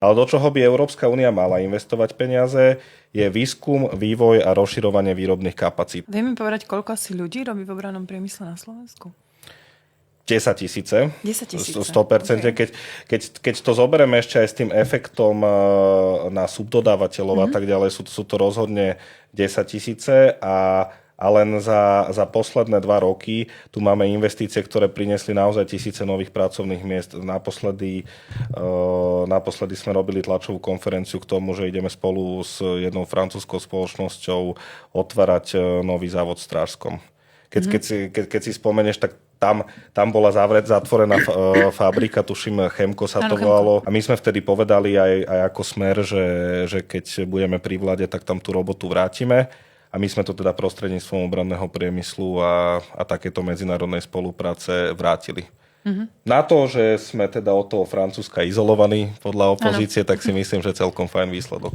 Ale do čoho by Európska únia mala investovať peniaze, je výskum, vývoj a rozširovanie výrobných kapacít. Vieme povedať, koľko asi ľudí robí v obrannom priemysle na Slovensku? 10 000. 10 000. 100%. Okay. Keď to zoberieme ešte aj s tým efektom na subdodávateľov a tak ďalej, sú to rozhodne 10 000 a len za posledné 2 roky tu máme investície, ktoré priniesli naozaj tisíce nových pracovných miest. Naposledy sme robili tlačovú konferenciu k tomu, že ideme spolu s jednou francúzskou spoločnosťou otvárať nový závod v Strážskom. Keď si spomenieš, tak tam bola zatvorená fabrika, tuším Chemko sa to volalo. A my sme vtedy povedali aj ako Smer, že keď budeme pri vláde, tak tam tú robotu vrátime. A my sme to teda prostredníctvom obranného priemyslu a takéto medzinárodnej spolupráce vrátili. Na to, že sme teda od toho Francúzska izolovaní podľa opozície, tak si myslím, že celkom fajn výsledok.